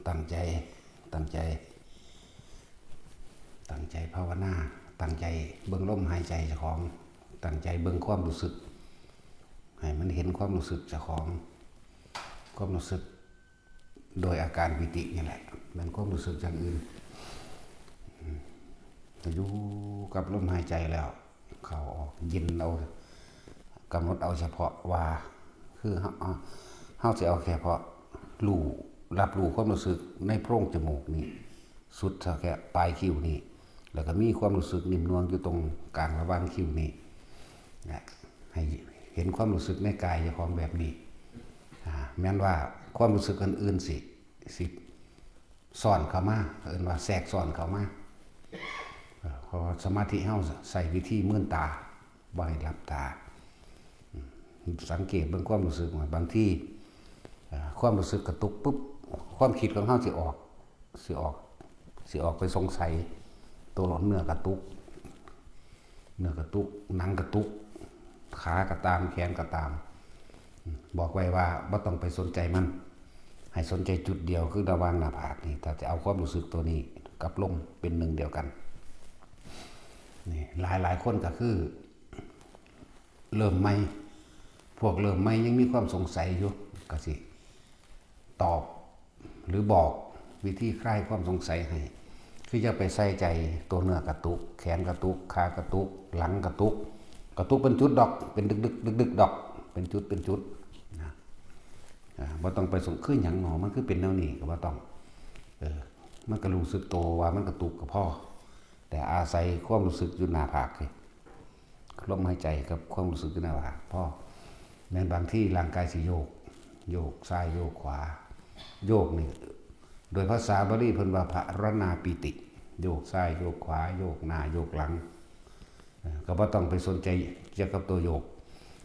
ตั้งใจตั้งใจตั้งใจภาวนาตั้งใจเบิ่งลมหายใจเจ้าของตั้งใจเบิ่งความรู้สึกให้มันเห็นความรู้สึกเจ้าของความรู้สึกโดยอาการปิตินี่แหละมันความรู้สึกอย่างอื่นจะอยู่กับลมหายใจแล้วเข้าออกยินเอากำหนดเอาเฉพาะว่าคือเฮาสิเอาแค่เพาะรู้รับรู้ความรู้สึกในโพรงจมูกนี่สุดแค่ปลายคิ้วนี่แล้วก็มีความรู้สึกนิ่มนวลอยู่ตรงกลางระหว่างคิ้วนี่ให้เห็นความรู้สึกในกายเจ้าของแบบนี้แม้นว่าความรู้สึกอื่นๆสิซ่อนเข้ามาเอิ้นว่าแทรกซ้อนเข้ามาเพราะสมาธิเฮาใส่วิธีมื่นตาบ่ให้หลับตาสังเกตเบิ่งความรู้สึกว่าบางทีความรู้สึกกระตุกปุ๊บความคิดของเฮาสิออกไปสงสัยตัวเนื้อกระตุกหนังกระตุกขากระตามแขนกระตามบอกไว้ว่าบ่ต้องไปสนใจมันให้สนใจจุดเดียวคือระหว่างหน้าผากนี่ถ้าจะเอาความรู้สึกตัวนี้กับลมเป็นหนึ่งเดียวกันนี่หลายคนก็คือเริ่มใหม่พวกเริ่มใหม่ยังมีความสงสัยอยู่ก็สิตอบหรือบอกวิธีคลายความสงสัยให้คือจะไปใส่ใจตัวเนื้อกระตุกแขนกระตุกขากระตุกหลังกระตุกเป็นจุดดอกเป็นดึกดอกเป็นจุดนะบ่ต้องไปสงคือหยังหนอมันคือเป็นแนวนี้ก็บ่ต้องมันก็รู้สึกโตว่ามันกระตุกกับพ่อแต่อาศัยความรู้สึกอยู่หน้าผากเลยลมหายใจกับความรู้สึกอยู่หน้าผากพ่อแม้บางที่ร่างกายสิโยกซ้ายโยกขวาโยกนี่โดยภาษาบาลีเพิ่นว่าภรณาปิติโยกซ้ายโยกขวาโยกหน้าโยกหลังก็บ่ต้องไปสนใจเกี่ยวกับตัวโยก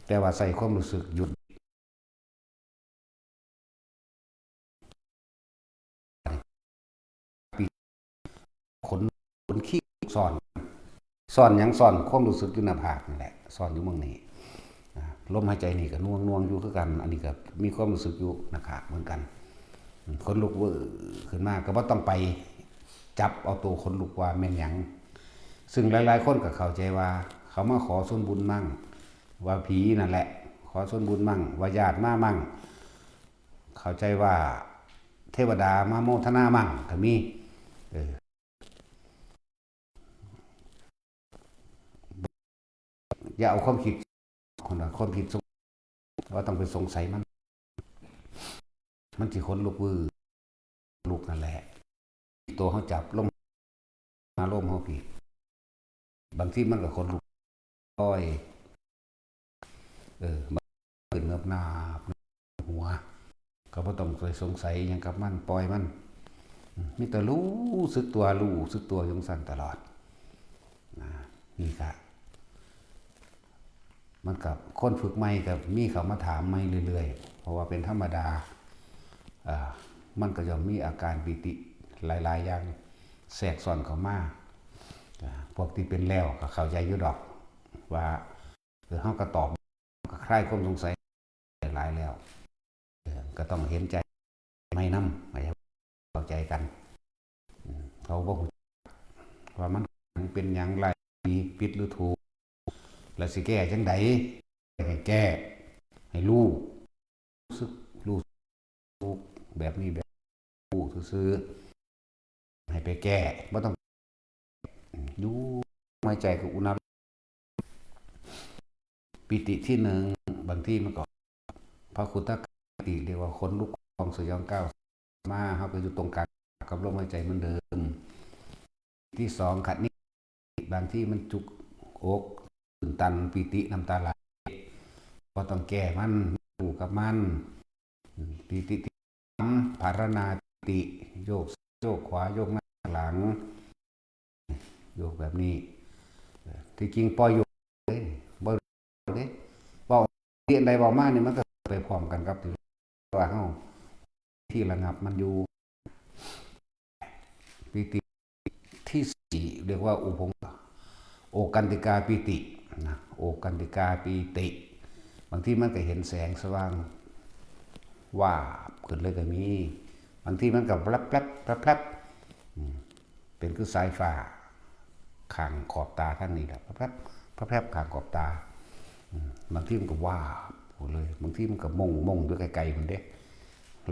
แต่ว่าใส่ความรู้สึกหยุดขนขี้ซ่อนหยังซ่อนความรู้สึกอยู่หน้าผากนี่แหละซ่อนอยู่เมืองนี้ลมหายใจนี่ก็น่วงอยู่คือกันอันนี้ก็มีความรู้สึกอยู่นะครับเหมือนกันคนลุกเวอร์ขึ้นมาก็บ่ต้องไปจับเอาตัวคนลุกว่าแม่นหยังซึ่งหลายๆคนก็เข้าใจว่าเขามาขอส่วนบุญมั่งว่าผีนั่นแหละขอส่วนบุญมั่งว่าญาติมามั่งเข้าใจว่าเทวดามาโมทนามั่งก็มีอย่าเอาความคิดความคิดว่าต้องไปสงสัยมันสิคนลุกวือลุกนั่นแหละตัวเขาจับลงมาลมเขาผีบางทีมันก็คนลุกก้อยตื่นเงือบหน้าหัวก็บ่ต้องไปสงสัยยังกับมันปล่อยมันมีแต่รู้สึกตัวยงสั่นตลอดนี่ครับมันกับคนฝึกใหม่กับมีเขามาถามใหม่เรื่อยๆเพราะว่าเป็นธรรมดามันก็จะมีอาการปิติหลายๆอย่างแทรกซ้อนเข้ามาพวกที่เป็นแล้วก็เข้าใจอยู่ดอกว่าเฮาก็ตอบก็คลายความสงสัยหลายแล้วก็ต้องเห็นใจไม่นำให้เข้าใจกันเขาบ่ฮู้ว่ามันเป็นหยังไรผิดหรือถูกแล้วสิแก้จังไดให้แก้ให้รู้สึกรู้แบบนี้แบบรู้ซื่อๆให้ไปแก้บ่ต้องอยู่หายใจกับอุณหภูมิปิติที่หนึ่งบางที่มันก็พระคุณทักติเรียกว่าขนลุกของสยองก้าวมาเฮาไปอยู่ตรงกลางกับลมหายใจเหมือนเดิมที่สองขัดนี้บางที่มันจุกอกตื่นตันปิติน้ำตาไหลก็ต้องแก้มันอยู่กับมันปิติที่ภารณาปิติโยกขวาโยกหน้าหลังโยกแบบนี้ที่จริงปล่อยโยกเลยบ่ได้บอกเรียนใดบอกมากนี่มันก็ไปพร้อมกันครับว่าเฮาที่ระงับมันอยู่ปิติที่สี่เรียกว่าอุปงโอกันติกาปิตินะโอกันติกาปิติบางที่มันก็เห็นแสงสว่างว่าขึ้นเลยก็มี บางทีมันก็แป๊บแป๊บแป๊บแป๊บเป็นคือสายฟ้าข้างขอบตาท่านนี่แหละแป๊บแป๊บแป๊บแป๊บข้างขอบตาบางทีมันก็ว่าเลยบางทีมันก็มงด้วยไกลๆมันเด้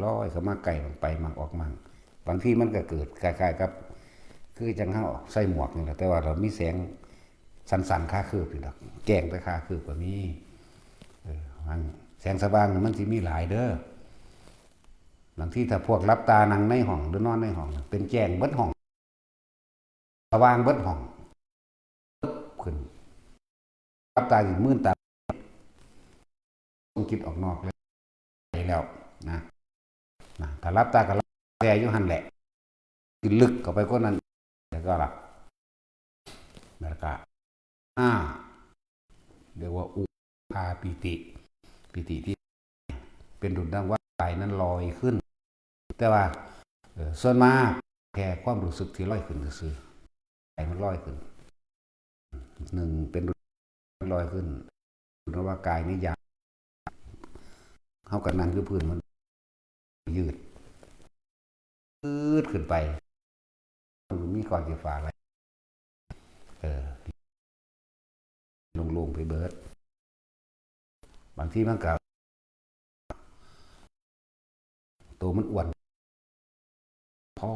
ลอยเข้ามาไกลมันไปมันออกมั่งบางทีมันก็เกิดคล้ายๆกับคือจังเฮาใส่หมวกนี่แหละแต่ว่าเรามีแสงสันๆค่าคืบนี่ดอกแจ้งไปค่าคืบก็มีมันแสงสว่างมันสิมีหลายเด้อบางทีถ้าพวกรับตานั่งในห้องหรือนอนในห้องเป็นแจ้งเบิดห้องสว่างเบิดห้องขึ้นรับตาอยู่มื่นตาต้องคิดออกนอกเลยแล้วนะถ้ารับตากับแย่อยู่หันแหละกินลึกเข้าไปก็นั้นแล้วก็หลับแล้วก็เรียกว่าอุปาปิติที่เป็นดุจดังว่าใจนั้นลอยขึ้นแต่ว่าส่วนมากแค่ความรู้สึกที่ลอยขึ้นซื่อใจมันลอยขึ้นหนึ่งเป็นดุจลอยขึ้นเพราะว่ากายนี้ยาวเขากันนั่งคือพื้นมันยืดขึ้นไปมันมีก่อนจะฝ่าอะไรลงไปเบิร์ดบางทีมันกับตัวมันอ้วนพอ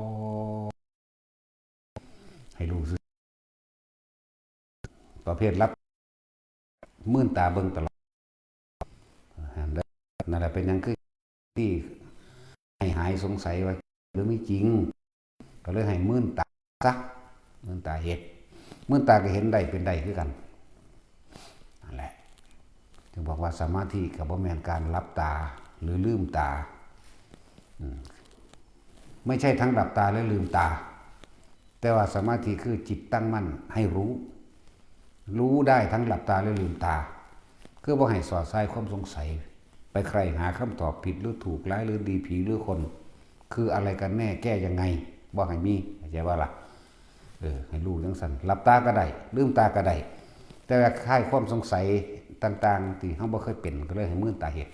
ให้รู้สึกประเภทรับมื่นตาเบิ่งตลอดนั่นแหละเป็นยังคือที่ให้หายสงสัยว่าหรือไม่จริงก็เลยให้มื่นตาซะมื่นตาเห็ดมื่นตาก็เห็นได้เป็นได้คือกันนั่นแหละจึงบอกว่าสมาธิกับบ่แม่นการรับตาหรือลืมตาไม่ใช่ทั้งหลับตาและลืมตาแต่ว่าสมาธิคือจิตตั้งมั่นให้รู้ได้ทั้งหลับตาและลืมตาคือบ่ให้สอดไส้ความสงสัยไปใครหาคำตอบผิดหรือถูกร้ายหรือดีผีหรือคนคืออะไรกันแน่แก้ยังไงบ่ให้มีเข้าใจว่าล่ะให้รู้จังซั่นหลับตาก็ได้ลืมตาก็ได้แต่ว่าคลายความสงสัยต่างๆที่เฮาบ่เคยเป็นก็เลยให้มื่นตาเฮ็ด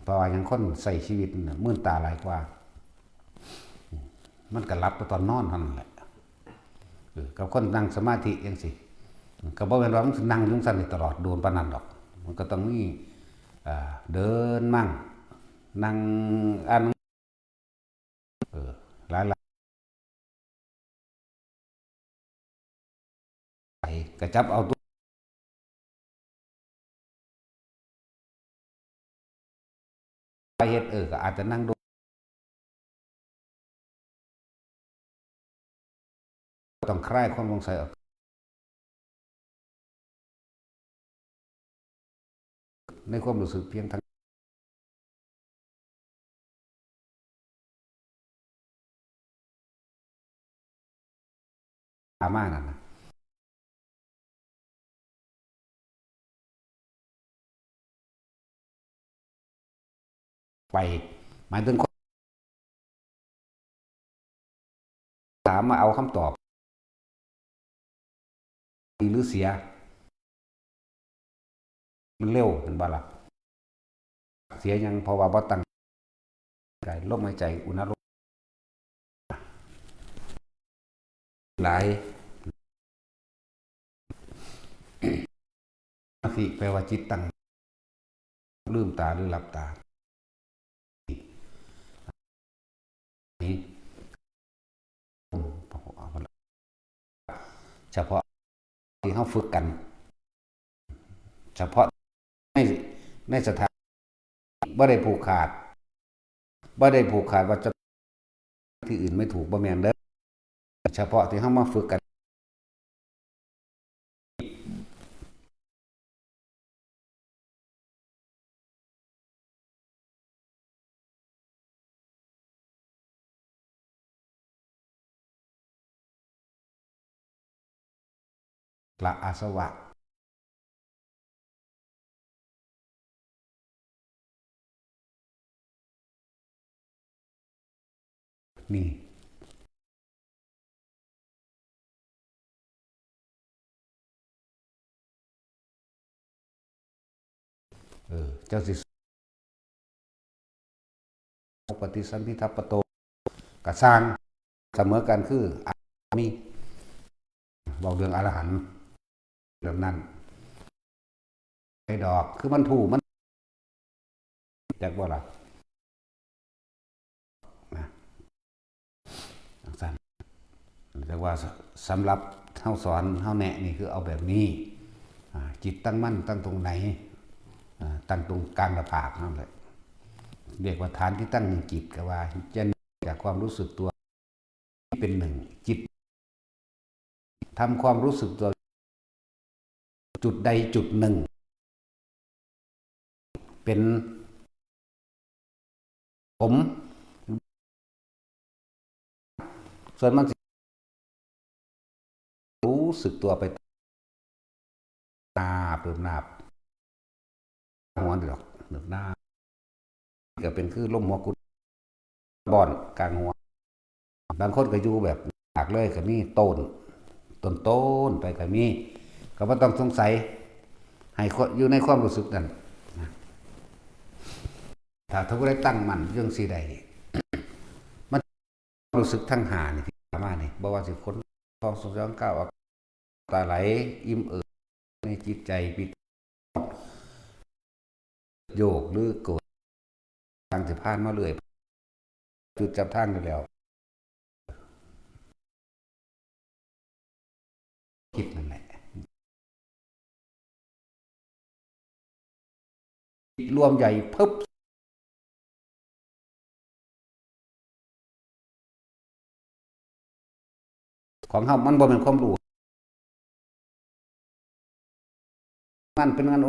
เพราะว่าอย่างคนใส่ชีวิตมื่นตาหลายกว่ามันก็หลับไปตอนนอนเท่านั้นแหละกับคนนั่งสมาธิจังซี่ก็บ่แม่นว่ามันนั่งอยู่ซั่นตลอดโดนปานนั้นดอกมันก็ต้องมีเดินมั่งนั่งอ่านหลายๆไปกระจับเอาตัวไปเฮ็ดก็อาจจะนั่งดูต้องคลายความสงสัยออกในความรู้สึกเพียงทางตามานั่นน่ะไปหมายถึงคนถามมาเอาคำตอบดีหรือเสียมันเร็วเห็นบ่ล่ะเสียยังเพราะว่าบ่ตั้งใจลมหายใจอุณหภูมิหลายสมาธิแปลว่าจิตตั้งลืมตาหรือหลับตานี้เฉพาะที่เขาฝึกกันเฉพาะในสถานบ่ได้ผูกขาดว่าจะที่อื่นไม่ถูกบ่แม่นเด้อเฉพาะที่เขามาฝึกกันละอาสวะนี่เจ้าสิ ปฏิสัมพิทัปโตกะสร้างเสมอกันคือมีบอกเรื่องอรหันต์เรื่องนั้นไอ้ดอกคือมันถูกมันแจ็คว่าล่ะนะสั่นแต่ว่าสำหรับเท่าสอนเท่าแนะนี่คือเอาแบบนี้จิตตั้งมั่นตั้งตรงไหนตั้งตรงกลางหน้าผากนั่นแหละเรียกว่าฐานที่ตั้งจิตก็ว่าจะจากความรู้สึกตัวเป็นหนึ่งจิตทำความรู้สึกตัวจุดใดจุดหนึ่งเป็นผมส่วนมันรู้สึกตัวไปนาเปิดนาบหัวเดือกเดือกหน้าก็เป็นคือล่มหัวกุดบอนกลางหัวบางคนก็อยู่แบบหากเลยก็มีต้นไปก็มีก็ไม่ต้องสงสัยให้อยู่ในความรู้สึกนั้นถ้าทุกได้ตั้งมั่นเรื่องสีใดมันรู้สึกทั้งหานี่ที่มานี่บอกว่าสิคนทองสงสารก้าวตาไหลอิ่มในจิตใจปิดโยกหรือโกรธทางสิพานมาเลยจุดจับทางอยู่แล้วคิดนั่นแหละรวมใหญ่เพิ่มของเฮามันบ่เป็นความรู้มันเป็นงาน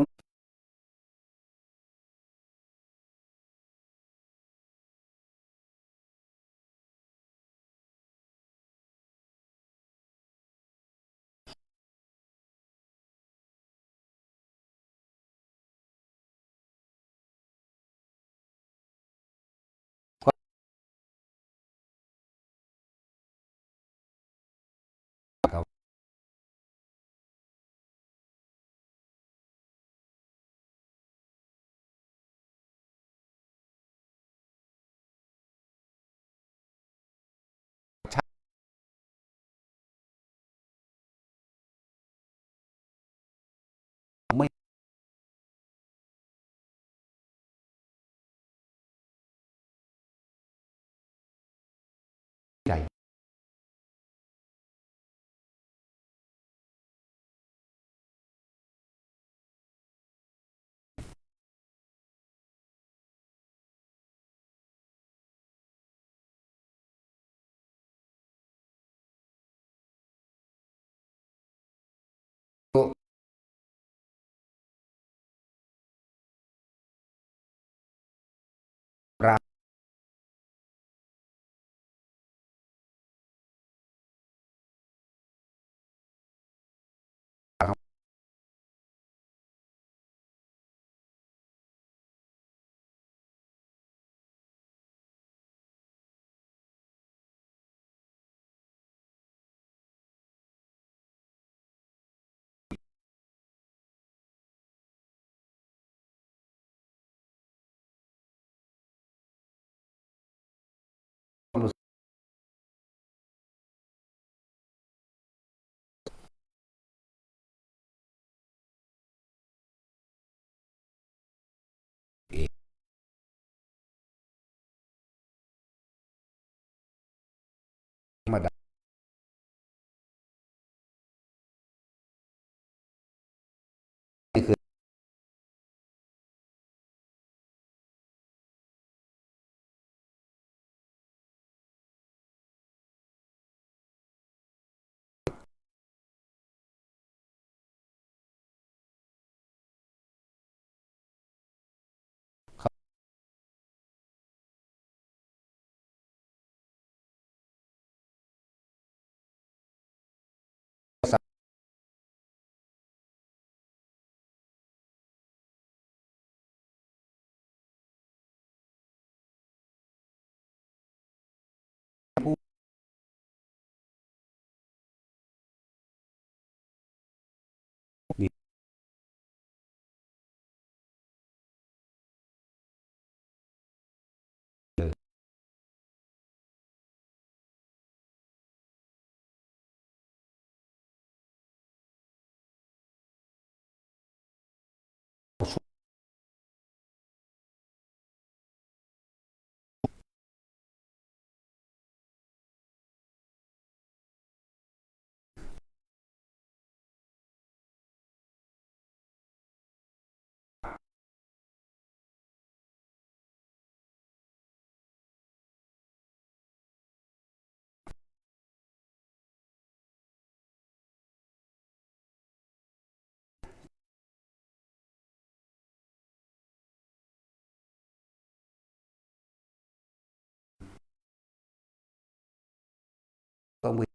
ต้องมือ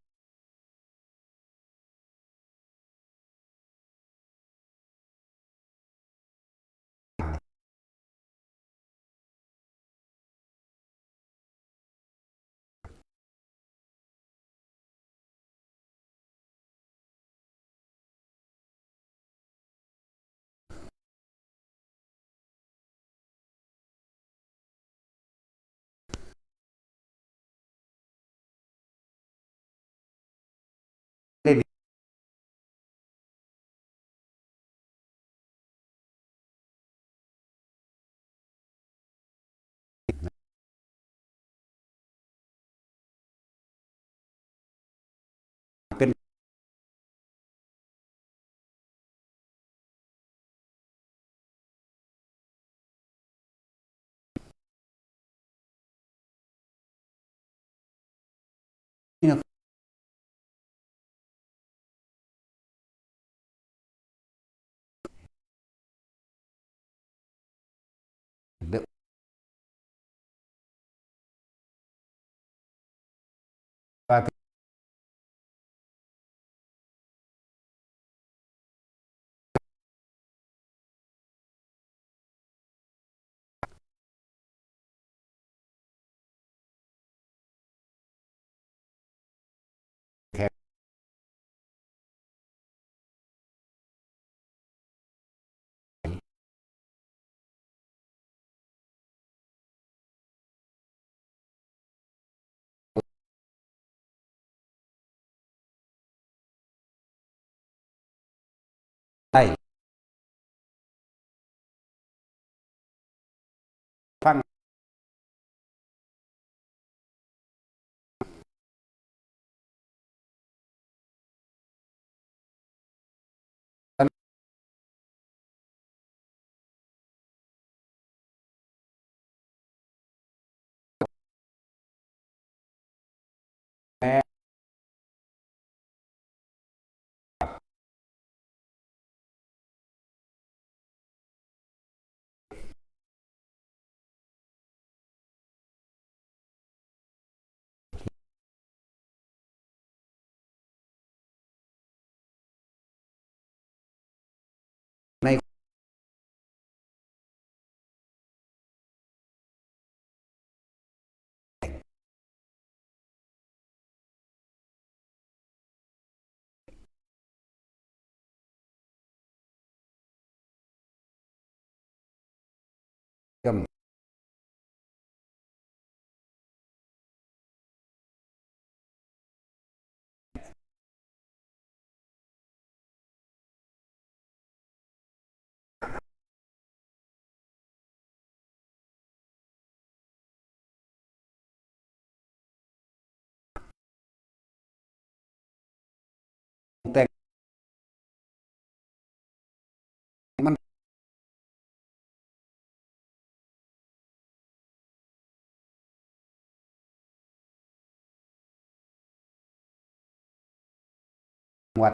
ได้เป็นนี่นะเด้อว่าแขกได้ฟังแม่ในกำแต่งมันวัด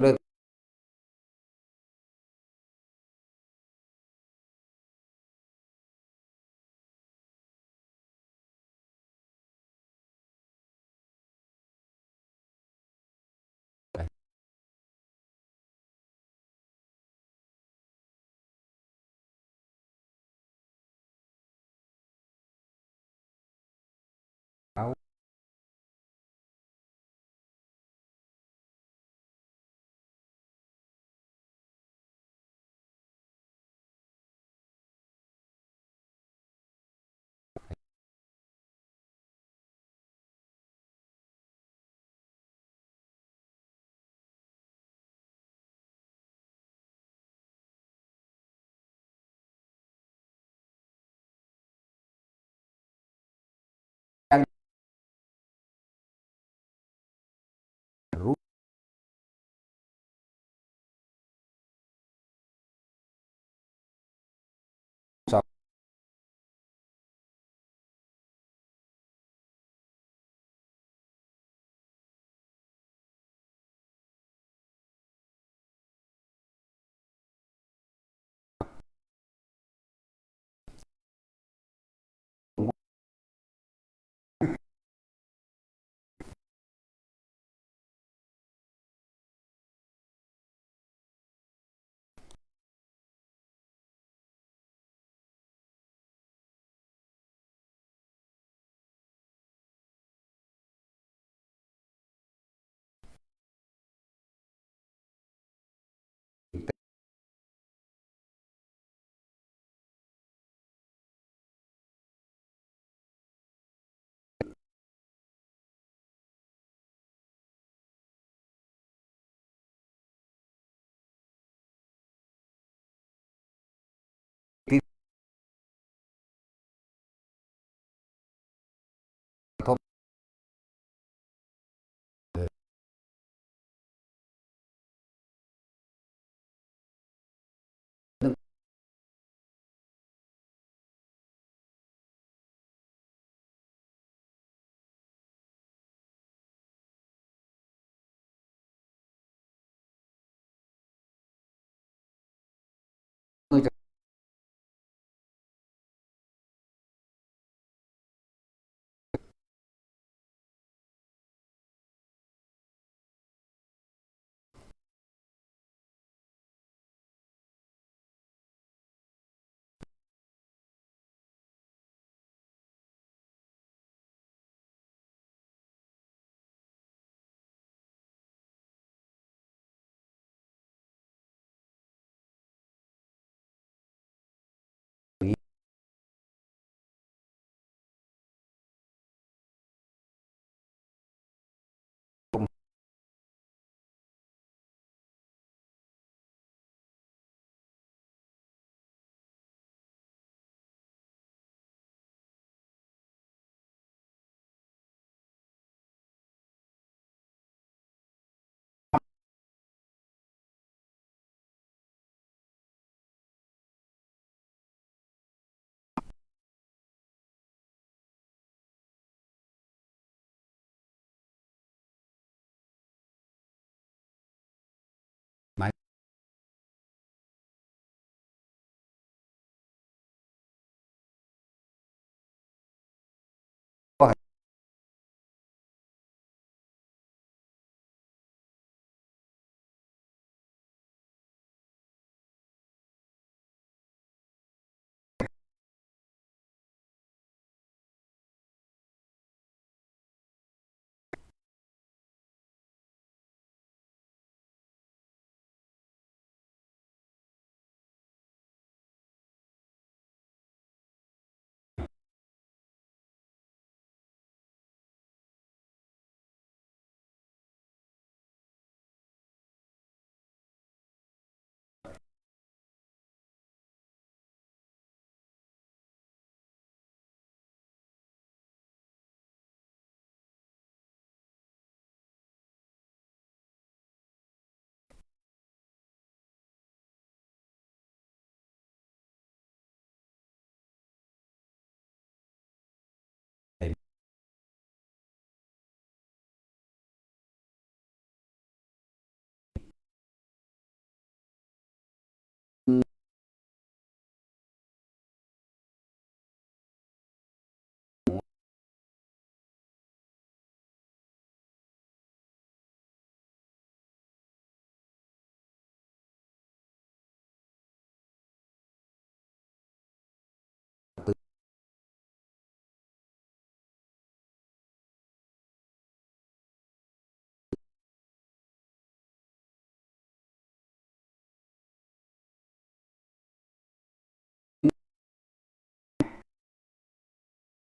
เลิกเอา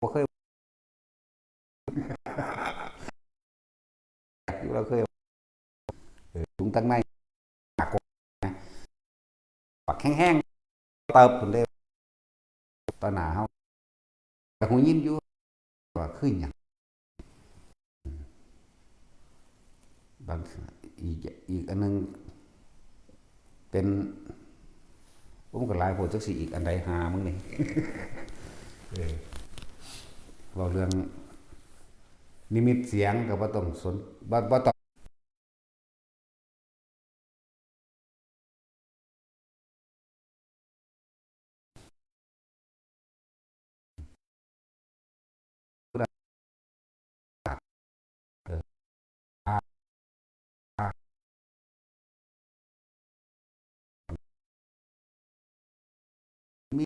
บ่เคยอยู่เราเคยถุงตั้งในปากกปากแห้งๆเติบพุ่นเด้ตอนหน้าเฮาก็หูยินอยู่ว่าคือหยังบางอีกอันนึงเป็นผมก็หลายโพดจักสิอีกอันใดหามึงนี่เว้าเรื่องนิมิตเสียงก็บ่ต้องสนบ่ต้องเออมี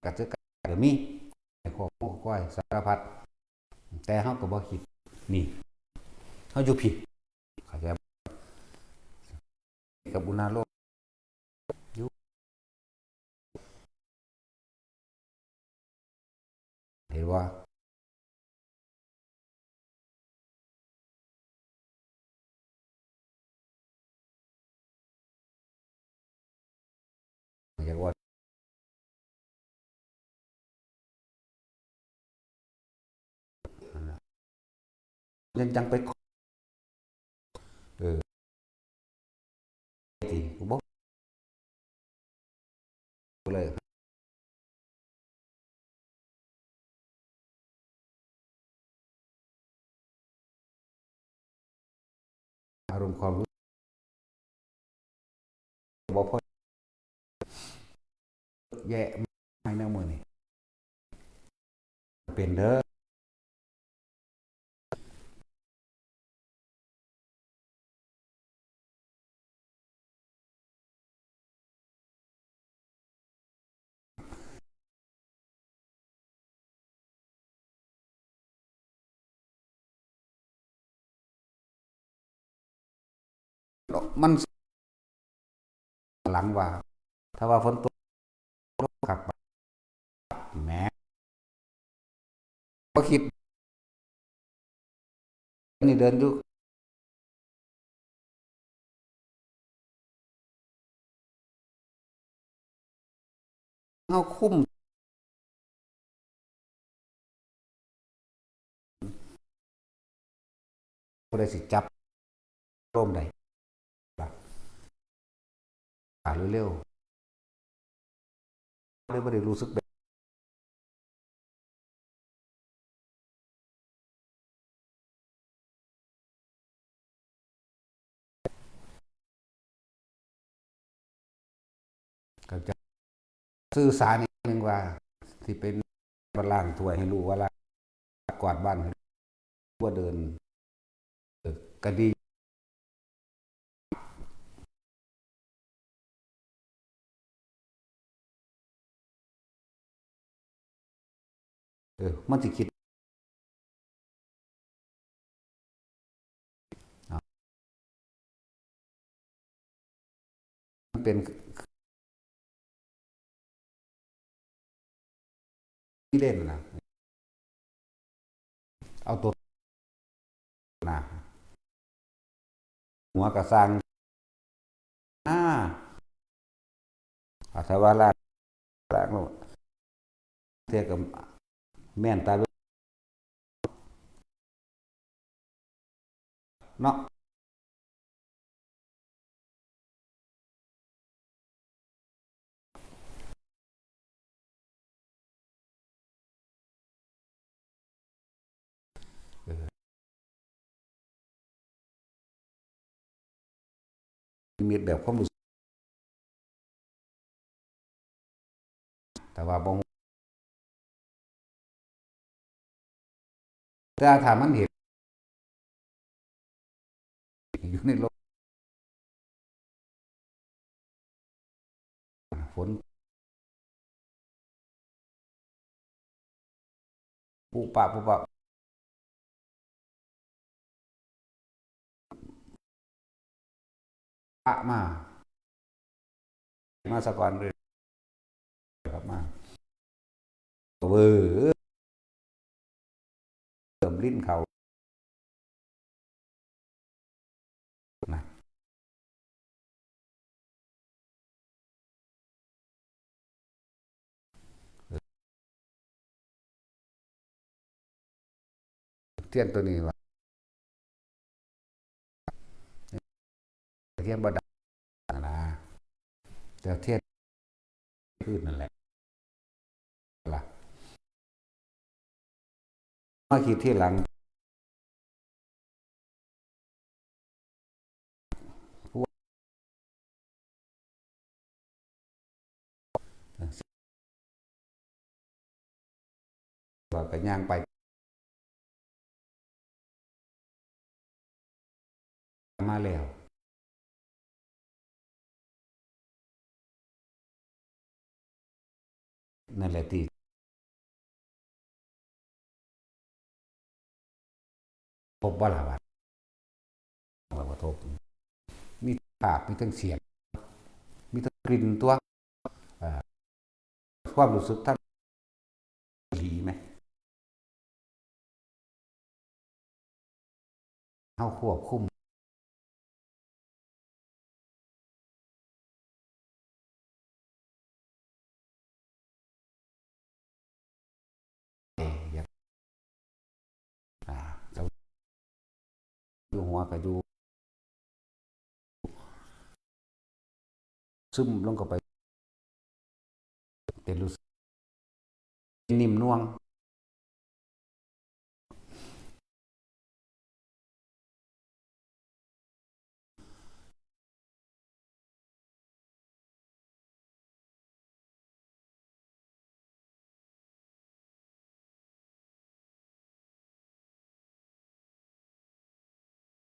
ก็จะก็มีข้อมูลก้อยสารพัดแต่เฮาก็บ่คิดนี่เฮาอยู่ผิดเข้าใจกับอุณาโลกอยู่เห็นว่าอยากว่ายังจังไปเออสิกูบ่เลยอารมณ์ความรู้บ่พอแย่ไม่แนวมื้อนี่เป็นเด้อมันหลังว่าถ้าว่าฝนตกครับแหมบ่คิดนี่เดินอยู่เฮาคุมบ่ได้สิจับลมได้ล่ะเร็วๆเลยบ่ได้รู้สึกแบบก็จะสื่อสารอีกนึงว่าสิเป็นล้างถ้วยให้รู้ว่าล้างกวาดบ้านให้ว่าเดินก็ดีมันสิคิดมันเป็นที่เล่นนะเอาตัวนะหัวกระซังอ่าอาสวาราล้างโลดเทียกับแม่นตาเนาะมีแบบความรู้สึกแต่ว่าบ่แต่ถ้ามันเห็นอยู่ในโลกฝนปุปะ พระมาสะก่อนเลยครับมาเวอร์เติมลิ้นเขานะเทียนตัวนี้ว่าเทียนบดานะแต่เทียนขึ้นนั่นแหละล่ะมาคิดที่หลังว่าก็ย่างไปมาแล้วนั่นแหละที่พบว่าละวัดว่าทบมีภาพมีทั้งเสียงมีทั้งกลิ่นตัวความรู้สึกท่านดีไหมเข้าควบคุมอย่างเราดูหัวก็ดูซึมลงก็ไปเป็นรู้สึกนิ่มน่วง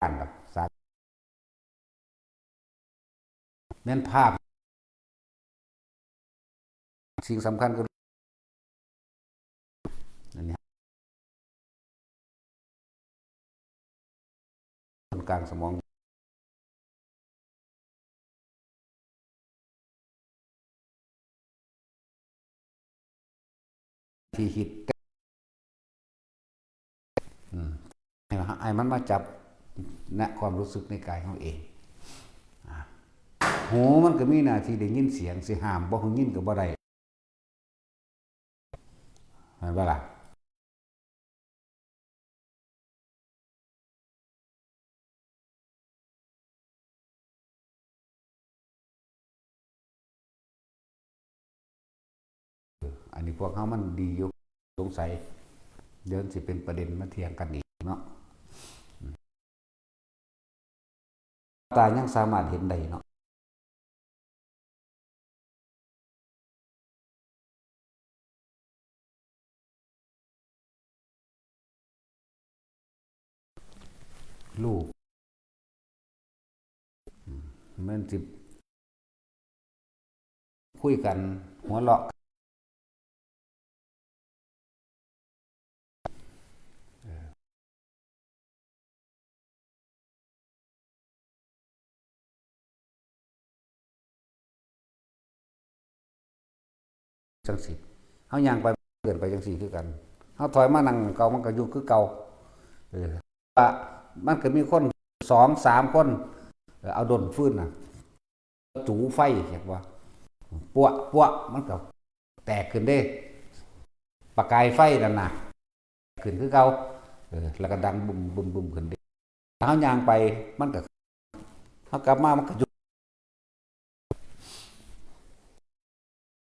กันแบบสารแม่นภาพสิ่งสำคัญก็อันนี้ส่วนกลางสมองที่คิดไอ้มันมาจับณความรู้สึกในกายของเองหูมันก็มีหน้าที่ได้ยินเสียงสิห้ามบ่ให้ยินก็บ่ได้เห็นบ่ล่ะอันนี้พวกเขามันดีอยู่สงสัยเดินสิเป็นประเด็นมาเถียงกันอีกเนาะตายังสามารถเห็นได้เนาะลูกมันสิคุยกันหัวเราะจังสิเฮาย่างไปเกินไปจังสี่คือกันเฮาถอยมานั่งเก่ามันก็อยู่คือเก่าว่ามันก็มีคนสองสามคนเอาดนฟื้นน่ะจูไฟเห็นว่าปัวมันก็แตกขึ้นได้ประกายไฟนั่นน่ะขึ้นคือเก่าแล้วก็ดังบุ่มขึ้นได้เฮายางไปมันก็เฮากลับมามันก็อยู่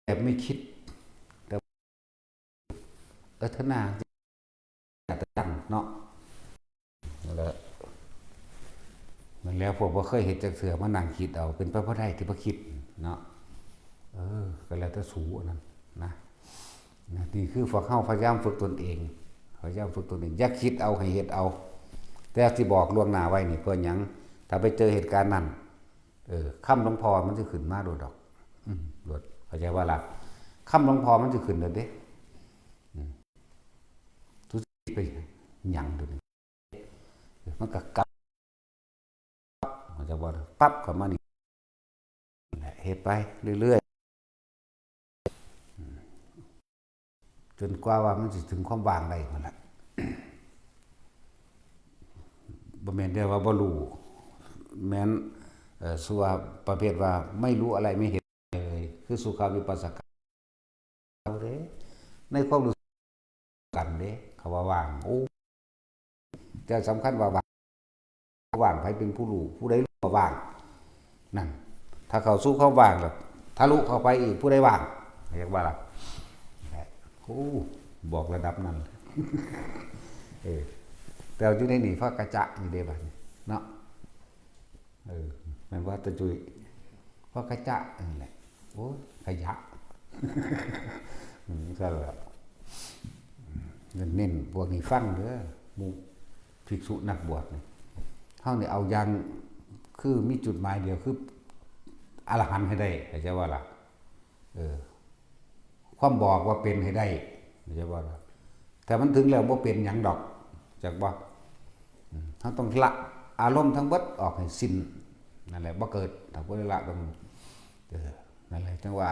แบบไม่คิดแต่ทนาจะตั้งเนาะแล้วมันแล้วพวกบ่เคยเห็นจักเสือมานั่งคิดเอาเป็นไปบ่ได้ที่บ่คิดเนาะก็แล้วแต่สูนั่นนะนี่คือพวกเฮาพยายามฝึกตนเองพยายามฝึกตนเองอย่าคิดเอาให้เฮ็ดเอาแต่ที่บอกล่วงหน้าไว้นี่เพื่อหยังถ้าไปเจอเหตุการณ์นั้นค่ำหลวงพ่อมันสิขึ้นมาโดดดอกโดดเข้าใจว่าล่ะค่ำหลวงพ่อมันสิขึ้นโดดเด้ทุกไปหยังโดดมันก็กลับมันจะว่าปั๊บเข้ามานี่ เฮ็ดไปเรื่อยๆจนกว่าว่ามันสิถึงความว่างได้นั่นแหละบ่แม่นได้ว่าบ่รู้แม้นสัวประเภทว่าไม่รู้อะไรไม่เห็นเลยคือสุขาวิปัสสกเอาเด้ในความรู้กันเด้เขาว่าว่างโอ้แต่สำคัญว่าว่างไผเป็นผู้รู้ผู้ใดรู้ว่าว่างนั่นถ้าเขาสู้เขาว่างแล้วทะลุเข้าไปอีกผู้ใดว่างเรียกว่าล่ะโอ้บอกระดับนั้นแต่อยู่ในนี่พระกระจะนี่เด้บัดนี้เนาะแม่นว่าตะจุยพระกระจะนั่นแหละโอ้ขยะก็แล้วเน้นพวกนี้ฟังเด้อหมู่ภิกษุนักบวชนี่เฮานี่เอาอย่างคือมีจุดหมายเดียวคืออรหันต์ให้ได้เข้าใจว่าล่ะความบอกว่าเป็นให้ได้เข้าใจว่าล่ะแต่มันถึงแล้วบ่เป็นหยังดอกจักบ่เฮาต้องละอารมณ์ทั้งเบิดออกให้สิ้นนั่นแหละบ่เกิดถ้าบ่ได้ละตรงนั่นแหละจังว่า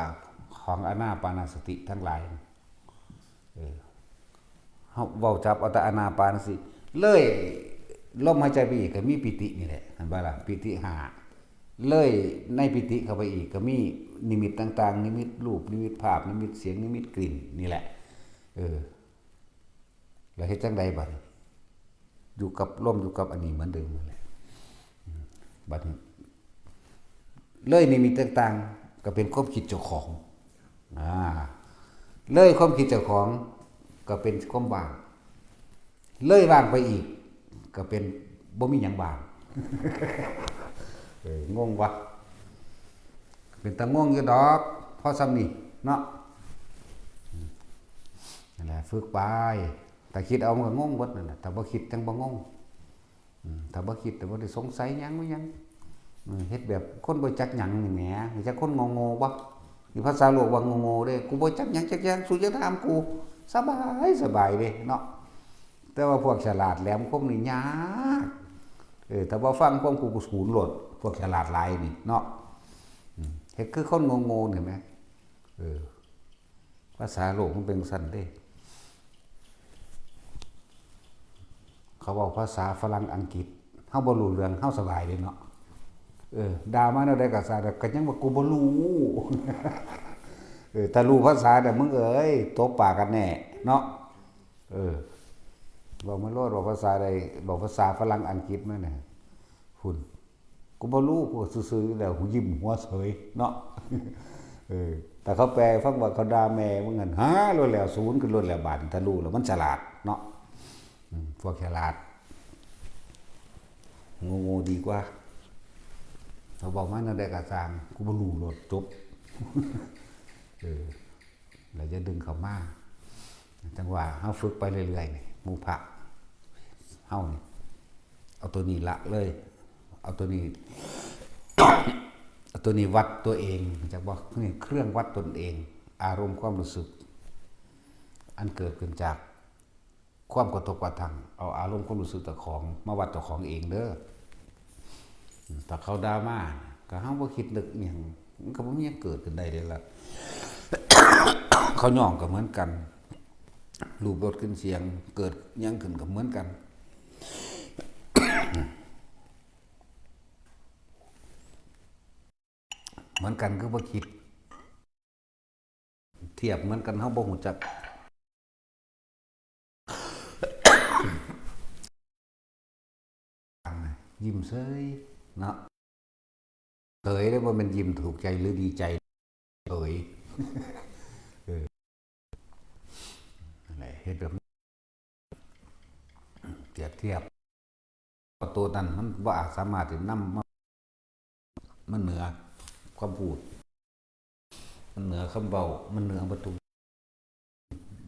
ของอานาปานสติทั้งหลายเฮาเว้าจับเอาแต่อานาปานสติเลยลมหายใจไปอีกก็มีปิตินี่แหละเห็นบ่ล่ะปิติ5เลยในปิติเข้าไปอีกก็มีนิมิตต่างๆนิมิตรูปนิมิตภาพนิมิตเสียงนิมิตกลิ่นนี่แหละแล้วเฮ็ดจังไดบัดอยู่กับลมอยู่กับอันนี้เหมือนเดิมนั่นแหละบัดนี้เลยนิมิตต่างๆก็เป็นความคิดเจ้าของเลยความคิดเจ้าของก็เป็นความว่างเลยว่างไปอีกก็เป็นบ่มีหยังว่างงงวะเป็นตางงอยู่ดอกพอซ้ำนี่เนาะนั่นแหละฝึกไปแต่คิดเอามันก็งงเบิดนั่นแหละแต่บ่คิดจังบ่งงถ้าบ่คิดแต่บ่ได้สงสัยหยังบ่หยังเฮ็ดแบบคนบ่จักหยังนี่แหมจักคนงงๆบ่นี่ภาษาโลกว่างงๆเด้กูบ่จักหยังจักอย่างสู้จะถามกูสบายเด้เนาะแต่ว่าพวกฉลาดแหลมคมนี่ยากแต่ว่าฟังความกูศูนย์โหลดพวกฉลาดหลายนี่เนาะเฮ็ดคือคนงงๆเห็นมั้ยภาษาโลกมันเป็นซั่นเด้เขาบอกภาษาฝรั่งอังกฤษเฮาบ่รู้เรื่องเฮาสบายเด้เนาะด่ามาแนวใดก็ซะก็ยังว่ากูบ่รู้ถ้ารู้ภาษาแต่มึงเอ้ยตบปากกันแน่เนาะบอกมาโลดบอกภาษาใดบอกภาษาฝรั่งอังกฤษมาเนี่ยหุ่นกูบ่รู้กูซื่อๆแล้วกูยิ้มหัวเฉยเนาะแต่เขาแปลฟังว่าเขาด่าแม่ว่างั้นฮะล้วนแล้วศูนย์คือล้วนแล้วบาดถ้ารู้แล้วมันฉลาดเนาะพวกฉลาดงูดีกว่าเขาบอกมาแนวใดก็ตามกูบ่รู้โลดจบแล้วจะดึงเขามาจังว่าเฮาฝึกไปเรื่อยๆนี่หมู่พระเฮานี่เอาตัวนี้ละเลยเอาตัวนี้ เอาตัวนี้วัดตัวเองจักว่านี่เครื่องวัดตนเองอารมณ์ความรู้สึกอันเกิดขึ้นจากความกระทบกระทั่งเอาอารมณ์ความรู้สึกเจ้าของมาวัดเจ้าของเองเด้อถ้าเขาด่ามาก็เฮาบ่คิดลึกหยังมันก็บ่มีหยังเกิดขึ้นได้เลยล่ะ เขาย่องก็เหมือนกันรูปรสขึ้นเสียงเกิดยังขึ้นก็เหมือนกันเหมือนกันคือบ่คิดเทียบเหมือนกันเฮาบ่ฮู้จักยิ้มเฉยเนาะเฉยได้ว่ามันยิ้มถูกใจหรือดีใจเฉยอะไรเฮ็ดแบบเทียบตัวนั้นมันบ่อาจสามารถที่นำมันเหนือความพูดมันเหนือคำเว้ามันเหนือประตู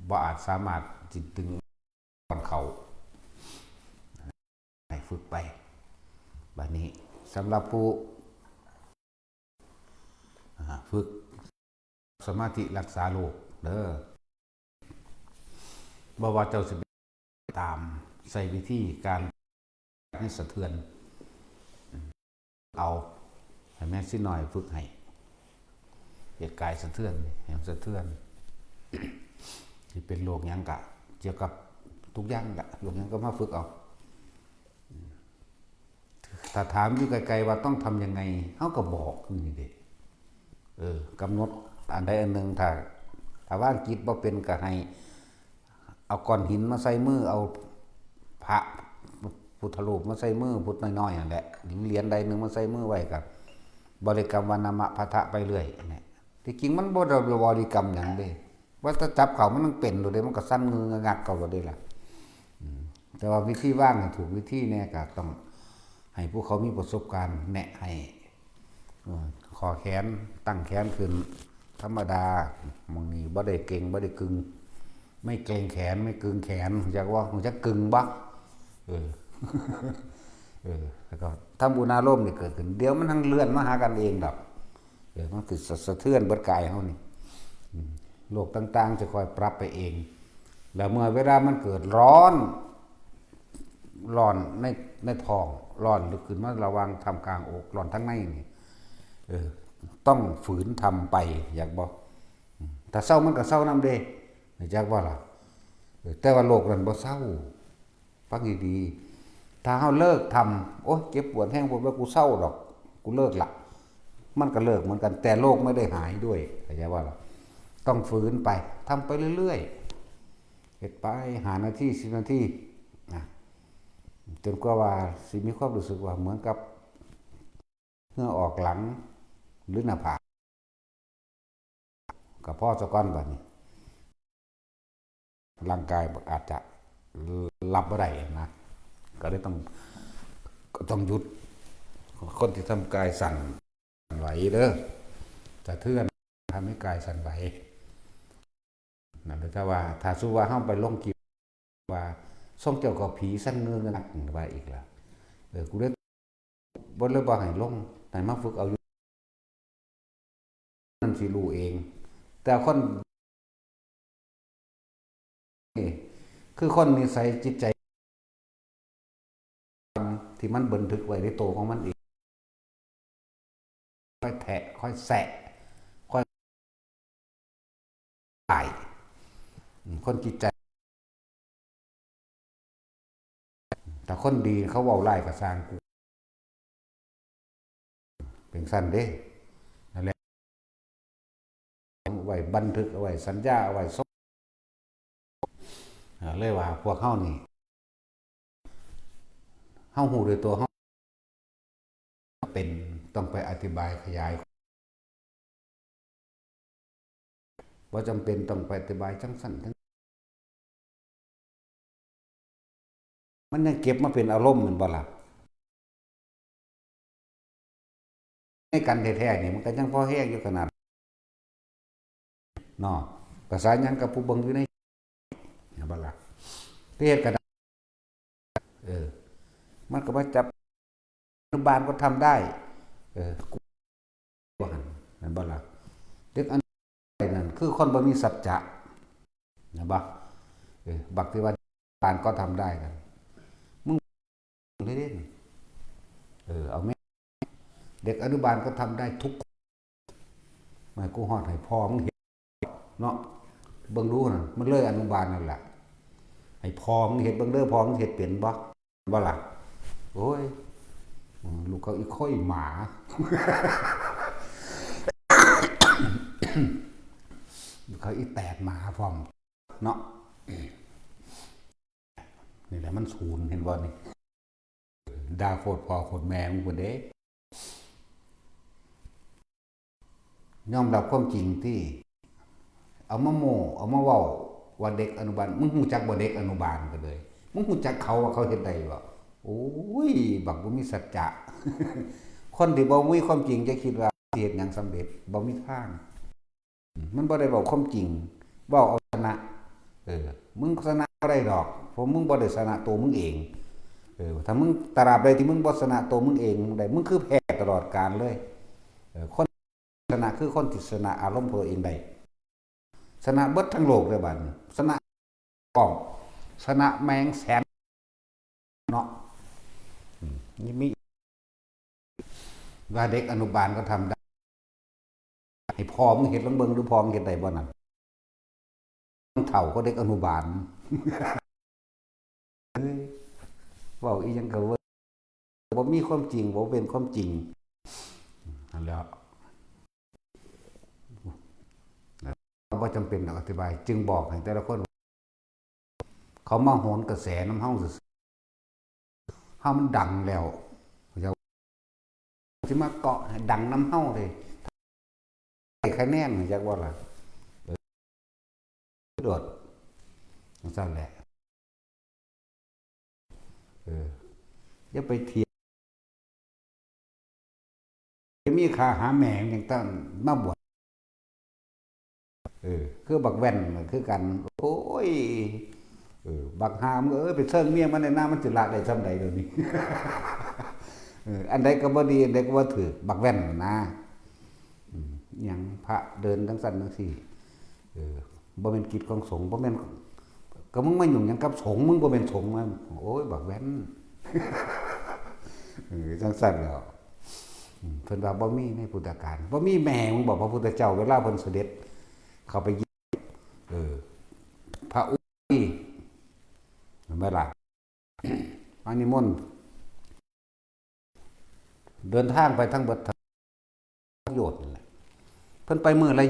บ่อาจสามารถจิตตึงก่อนเขาให้ฝึกไปบัดนี้สำหรับผู้ฝึกสมาธิรักษาโรคเด้อบ่ว่าเจ้าสิตามใส่วิธีการให้สะเทือนเอาให้แม่สิหน่อยฝึกให้ เหตุกายสะเทือนแห่งสะเทือนที่เป็นโรคยังกะเกี่ยวกับทุกอย่างแหละโรคยังก็มาฝึกเอาถ้าถามอยู่ไกลๆว่าต้องทำยังไงเขาก็บอกคือนี่เด็กำหนดอันใดอันหนึ่งถ้าว่าจิตบ่เป็นก็ให้เอาก้อนหินมาใส่มือเอาพระพุทธรูปมาใส่มือพุทธน้อยๆนั่นแหละเหรียญใดหนึ่งมาใส่มือไว้กับบริกรรมวานามะพะทะไปเรื่อยเนี่ยที่จริงมันบ่ได้บริกรรมอย่างเด้ว่าถ้าจับเขามันต้องเป็นโดยเด้มันก็สั้นมืองักเขาโดยล่ะแต่ว่าวิธีว่างถูกวิธีเนี่ยก็ต้องให้ผู้เขามีประสบการณ์แนะให้คอแขนตั้งแขนขึ้นธรรมดามองนี้บ่ได้เก่งบ่ได้กึงไม่เกรงแขนไม่กึงแขนจากว่ามันจะกึงบักแล้วก็ถ้าบุญอารมณ์นี่เกิดขึ้นเดี๋ยวมันทั้งเลื่อนมาหากันเองดอกมันคือสะเทือนเบิดกายเฮานี่โลกต่างๆจะคอยปรับไปเองแล้วเมื่อเวลามันเกิดร้อนในท้องร้อนหรือขึ้นมาระวังทำกลางอกร้อนทั้งในนี่ต้องฝืนทำไปอยากบอกถ้าเศร้ามันก็เศร้านำเด้อยากว่าล่ะแต่ว่าโลกนั้นบ่เศร้าฟังดีๆถ้าเฮาเลิกทำโอ๊ยเจ็บปวดแห้งปวดว่ากูเศร้าดอกกูเลิกละมันก็เลิกเหมือนกันแต่โลกไม่ได้หายด้วยเข้าใจว่าล่ะต้องฝืนไปทำไปเรื่อยๆเฮ็ดไป5 นาที10 นาทีนะจนกว่าสิมีความรู้สึกว่าเหมือนกับเหงื่อออกหลังหรือหน้าผากกับพ่อสะก้อนบัดนี้ร่างกายอาจจะรับบ่ได้นะก็เลยต้องหยุดคนที่ทำกายสั่นไหวเด้อจะเทือนทำให้กายสั่นไหวนั่นเลยถ้าว่าถ้าสู้ว่าเฮาไปลงกิว่าส่งเจ้ากับผีสั่นเงือกนักว่าอีกแล้วกูเลยบ่เลยบ่ให้ลงแต่มาฝึกเอาอยู่มันสิรู้เองแต่คนคือคนนิสัยจิตใจที่มันบันทึกไว้ในตัวของมันเองค่อยแทะค่อยแสะค่อยตายคนจิตใจแต่คนดีเขาเว้าไล่กับสร้างกูเป็นสั้นเด้นั่นแหละเอาไว้บันทึกเอาไว้สัญญาเอาไว้เลยว่าพวกเฮานี่เฮาฮู้ด้วยตัวเฮาเป็นต้องไปอธิบายขยายว่าจำเป็นต้องไปอธิบายจังสั้นทั้งมันยังเก็บมาเป็นอารมณ์เหมือนบ่ล่ะในกันแท้ๆนี่มันก็ยังพอแห้งอยู่ขนาดเนาะภาษาหยังกับผู้เบิ่งอยู่ในบ่ล่ะเฮ็ดก็ได้มันก็มาจับอนุบาลก็ทำได้กูว่าหั่นนั่นบ่ล่ะเด็กอันนั่นคือคนบ่มีสัจจะนะบ่บักที่ว่าปานก็ทำได้กันมึงเล่นเอาแม่เด็กอนุบาลก็ทำได้ทุกไม่กูฮอดให้พ่อมึงเห็นเนาะเบิ่งรู้น่ะมันเลยอนุบาลนั่นแหละให้พ่อมึงเห็นเบิ่งเด้อพ่อมึงเฮ็ดเป็นบ่ล่ะโอ้ยลูกเขาอีกค่อยหมาลูกเขาอีแตกหมาพร้อมเนาะนี่แหละมันศูนย์เห็นบ่นี่ด่าโคตรพ่อโคตรแม่มึงพุ่นเด้ยอมรับความจริงที่เอามาโมเอามาเว้าว่าเด็กอนุบาลมึงฮู้จักบ่เด็กอนุบาลก็เลยมึงฮู้จักเขาว่าเขาเฮ็ดได้บ่โอ้ยบักบ่มีสัจจะคนที่บ่มีความจริงจะคิดว่าเฮ็ดหยังสำเร็จบ่มีทางมันบ่ได้เว้าความจริงเว้าเอาชนะมึงชนะบ่ได้ดอกเพราะมึงบ่ได้ชนะตัวมึงเองถ้ามึงตราบใดที่มึงบ่ชนะตัวมึงเองได้มึงคือแพ้ตลอดกาลเลยคนชนะคือคนที่ชนะอารมณ์ตัวเองได้ชนะเบิดทั้งโลกเลยบัดชนะป้องชนะแมงแสนเนาะนี่มีว่าเด็กอนุบาลก็ทำได้ ให้พ่อมึงเห็นลองเบิ่งดูพ่อมึงเห็นได้บ่นั่นเฒ่าก็เด็กอนุบาลเฮ้ยเว้าอีหยังก็บ่มีความจริงบ่เป็นความจริงนั่นแหละบ่จำเป็นต้องอธิบายจึงบอกให้แต่ละคนเขามาโหนกระแสน้ำเฮาซื่อเฮามันดังแล้วจะสิมาเกาะให้ดังน้ำเฮาเลยได้คะแนนจักว่าล่ะโดดจังซั่นแหละอย่าไปเถียงมีค่าหาแหม่อย่างตั้งมาบวชคือบักแว่นคือกันโอ้ยบักหามไปเชิงเมียมันในหน้ามันสิละได้ซำใดเดี๋ยวนี้อันใดก็บ่ดีอันใดก็บ่ถูกบักแว่นนะหยังพระเดินจังซั่นจังซี่บ่แม่นกิจของสงฆ์บ่แม่นก็มึงมายุ่งหยังกับสงฆ์มึงบ่แม่นสงฆ์มันโอ้ยบักแว่นจังซั่นแล้วเพิ่นว่าบ่มีในพุทธกาลบ่มีแม่มึงบอกพระพุทธเจ้าเวลาเพิ่นเสด็จเข้าไปพระอุยเห็นไหมล่ะอันนิมนต์เดินทางไปทั้งเบิดประโยชน์นั่นแหละเพิ่นไปมื้อละ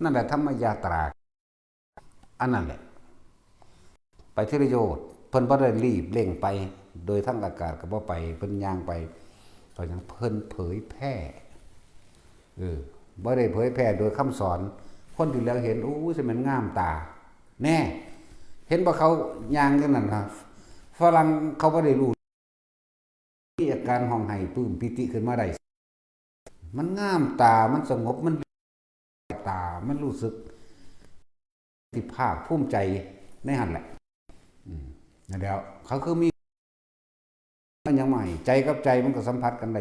นั่นแหละธรรมยาตราอันนั้นแหละไปที่ประโยชน์เพิ่นบ่ได้รีบเร่งไปโดยทั้งอากาศก็บ่ไปเพิ่นย่างไปเพราะฉะนั้นเพิ่นเผยแพร่บ่ได้เผยแพร่โดยคำสอนคนที่แล้วเห็นอู้สิมันงามตาแน่เห็นบ่เขาย่างจังนั้นครับฝรั่งเขาบ่ได้รู้มีอาการห้องไห้ปลื้มปิติขึ้นมาได้มันงามตามันสงบมันตามันรู้สึกที่ภาคภูมิใจในหั่นแหละนั่นแล้วเขาคือมีมันยังใหม่ใจกับใจมันก็สัมผัสกันได้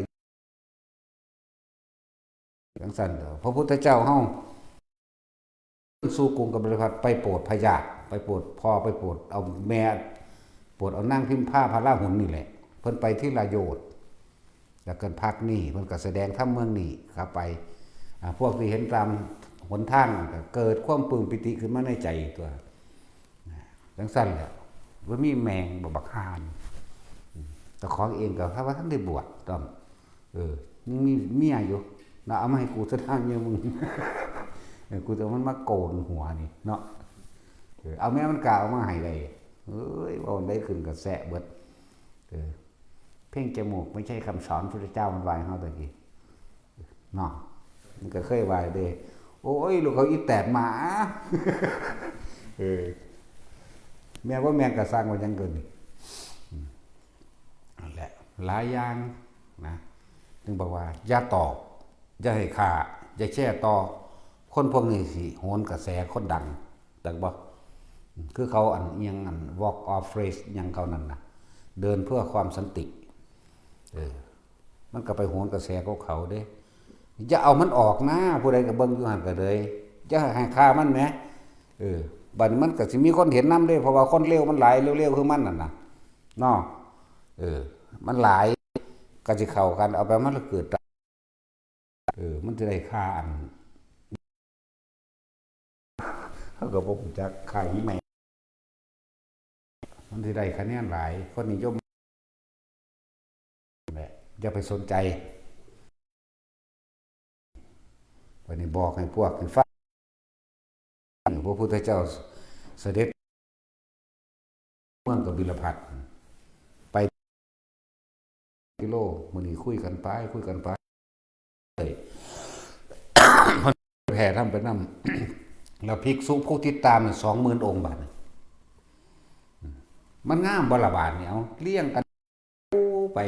จังซั่นเด้อพระพุทธเจ้าเฮาสู่กรุงกับบริพัตรไปโปรดพญาไปโปรดพ่อไปโปรดเอาแม่โปรดเอานางพิมพาพระราหุลนี่แหละเพิ่นไปที่ลาโยธแล้วกันพักนี่เพิ่นก็แสดงธรรมเมืองนี่ครับไปพวกที่เห็นตามหนทางก็เกิดความปลื้มปิติขึ้นมาในใจตัวจังซั่นแหละบ่มีแมงบ่บักฮานแต่ของเองก็ถ้าว่าท่านได้บวชต้องยังมีเมียอยู่นะเอามาให้กูซะทางเยอะมึงกูจะมันมาโกนหัวนี่เนาะเอาแม่มันกล่าวมาให้ได้เอ้ยว่าได้ขึ้นกับแสะเบิดเพ่งจมูกไม่ใช่คำสอนพระเจ้ามันวายเฮาตะกี้เนาะมันก็เคยวายเด้โอ้ยลูกเขาอีแตกหมาแม่ว่าแม่ก็สร้างว่ายังเกินนั่นแหละหลายอย่างนะถึงบอกว่าอย่าตอบอย่าให้ฆ่าอย่าแช่ต่อคนพวกนี้สิโหนกระแสคนดังบ่คือเขาอันเอียงอัน walk of phrase ยังเขานั่นนะเดินเพื่อความสันติมันก็ไปโหนกระแสของเขาเด้อย่าเอามันออกนะผู้ใดก็เบิ่งอยู่หั่นก็เลยอย่าให้ฆ่ามันแหมบัดนี้มันก็สิมีคนเห็นนำเด้เพราะว่าคนเลวมันหลายเร็วๆคือมันนั่นน่ะเนาะมันหลายก็สิเข้ากันเอาไปมันเกิดมันจะได้ฆ่าอันเขาก็บ่รู้จักฆ่าอีแม่มันสิได้คะแนนหลายคนนิยมแหละอย่าไปสนใจวันนี้บอกให้พวกที่ฟังพระพุทธเจ้าเสด็จเมืองกบิลพัสไปกิโลมื้อนี้คุยกันไปแผ่ทำไปนำแล้วภิกษุผู้ติดตามเนี่ย 20,000 องค์บาดมันงามบ่ละบาดเนี่ยเอาเลี้ยงกันไป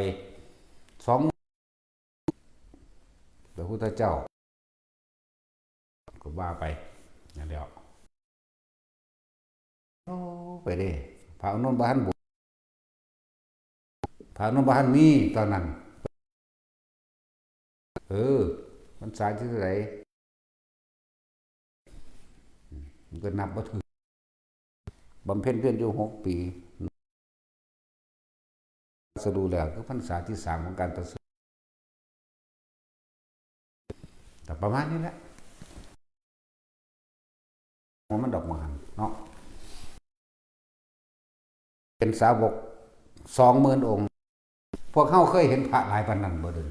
20,000พระพุทธเจ้าก็ว่าไปนั่นแหละโอ้ไปเด้พระอนุนบ่ทันบวชพระอนุนบ่ทันมีตอนนั้นมันสายที่ไหนมันก็นับบ่ถึงบำเพ็ญเพียรอยู่6 ปีสรุปแล้วคือพรรษาที่3ของการประสูติ แต่ประมาณนี้แหละมันดอกมานเนาะเป็นสาวก20,000 องค์พวกเขาเคยเห็นพระหลายปานนั้นบ่เด้อง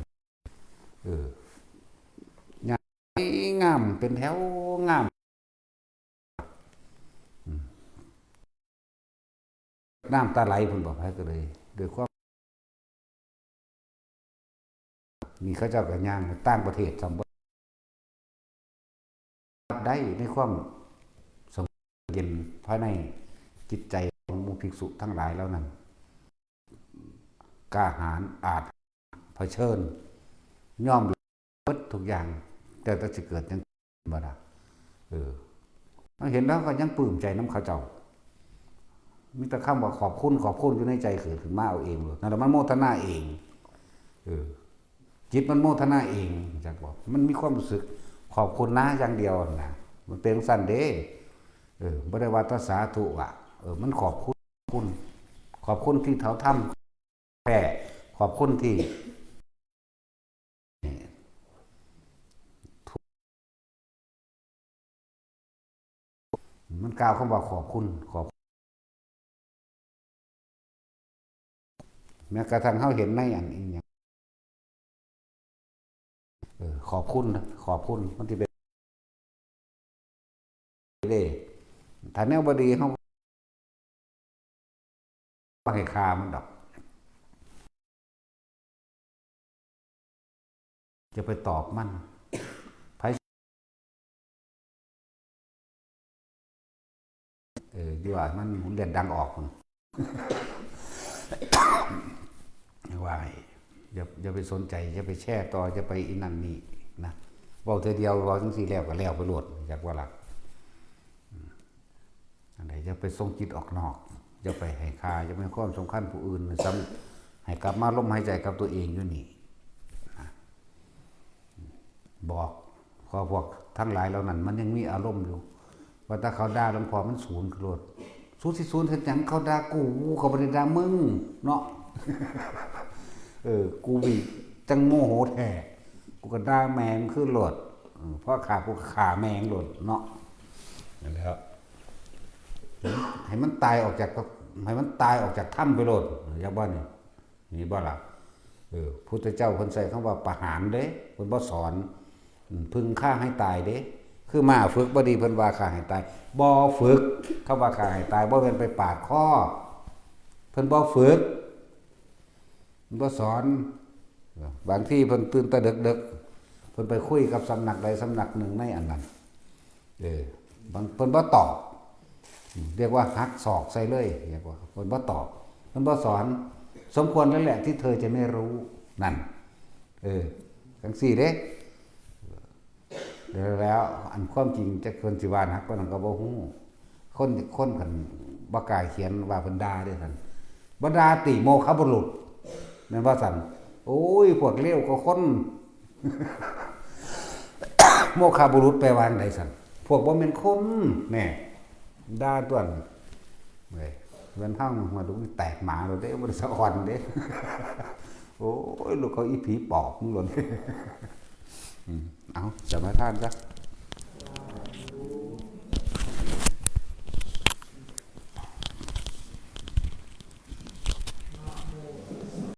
งามเป็นแถวงามน้ำตาไหลพุ่นบอกให้ก็เลยด้วยความมีเขาเจ้าก็ย่างต่างประเทศสมบูรณ์ได้ในความสงบเย็นภายในจิตใจของหมู่ภิกษุทั้งหลายแล้วนั้นกล้าหาญอาจเผชิญยอมรับทุกอย่างแต่จะเกิดยังบ่ได้เห็นแล้วก็ยังปลื้มใจน้ำเขาเจ้ามีแต่คำว่าขอบคุณอยู่ในใจเกิดขึ้นมาเอาเองเลยนั่นแหละมันโมทนาเองจิตมันโมทนาเองจากบอกมันมีความรู้สึกขอบคุณนะอย่างเดียวนะมันเป็นสั้นเด้บ่ได้ว่าตสาธุอ่ะมันขอบคุณที่เขาทำแค่ขอบคุณที่มันกล่าวคำว่าขอบคุณแม้กระทั่งเขาเห็นในอันนี้ขอบคุณมันที่เป็นเด้ถ้าแนวบดีเขาว่าให้คามันดอกจะไปตอบมันไพ่ดีว่ามันเรียนดังออกมันว่าอย่าไปสนใจอย่าไปแช่ต่อจะไปอินันนี่นะบอกเธอเดียวบอกทั้งสี่แล้วก็แล้วไปโหลดจากว่าหลักอะไรจะไปทรงจิตออกนอกจะไปให้ค่าจะไม่ข้อมสำคัญผู้อื่นซ้ำให้กลับมาล้มหายใจกับตัวเองอยู่นี่บอกพอพวกทั้งหลายเหล่านั้นมันยังมีอารมณ์อยู่ว่าถ้าเขาด่าหลวงพ่อมันศูนย์กระโดดศูนย์เห็นอย่างเขาด่ากูเขาไม่ได้ด่ามึงเนาะกูบีจังโมโหแท้กูก็ด่าแมงขึ้นโหลดเพราะขากูขาแมงโหลดเนาะนั่นแหละให้มันตายออกจากถ้ำไปโหลดอย่างบ้านนี่บ้าล่ะพุทธเจ้าคนใส่คำว่าประหารเด้คนบ่สอนพึงฆ่าให้ตายเด้คือมาฝึกบ่ดีเพิ่นว่าฆ่าให้ตายบ่ฝึกคำว่าฆ่าให้ตายบ่เป็นไปปาดคอเพิ่นบ่ฝึกบ่สอนบางที่เพิ่นตื่นแต่ดึกๆเพิ่นไปคุยกับสำนักใดสำนักหนึ่งในอันนั้นบางเพิ่นบ่ตอบเรียกว่าหักศอกใส่เลยเรียกว่าเพิ่นบ่ตอบเพิ่นบ่สอนสมควรแล้วแหละที่เธอจะไม่รู้นั่นทั้งสี่เด้แล้วอันความจริงจะคนสิว่านักก็นั่นก็บ่ฮู้คนกันบ่กล้าเขียนว่าเพิ่นด่าเด้อท่านบ่ด่าติโมฆะบุรุษแม่นว่าซั่นโอ้ยพวกเลวก็คน โมฆะบุรุษแปลว่าจังได๋ซั่นพวกบ่แม่นคนแน่ด่าต้วนเว้ยเพิ่นทั้งมาดูแตกหมาโลดเด้บ่ได้สะอ่อนเด้ โอ้ยลูกเขาอีผีปอบมึงหล่นเอาจะมาทานซะ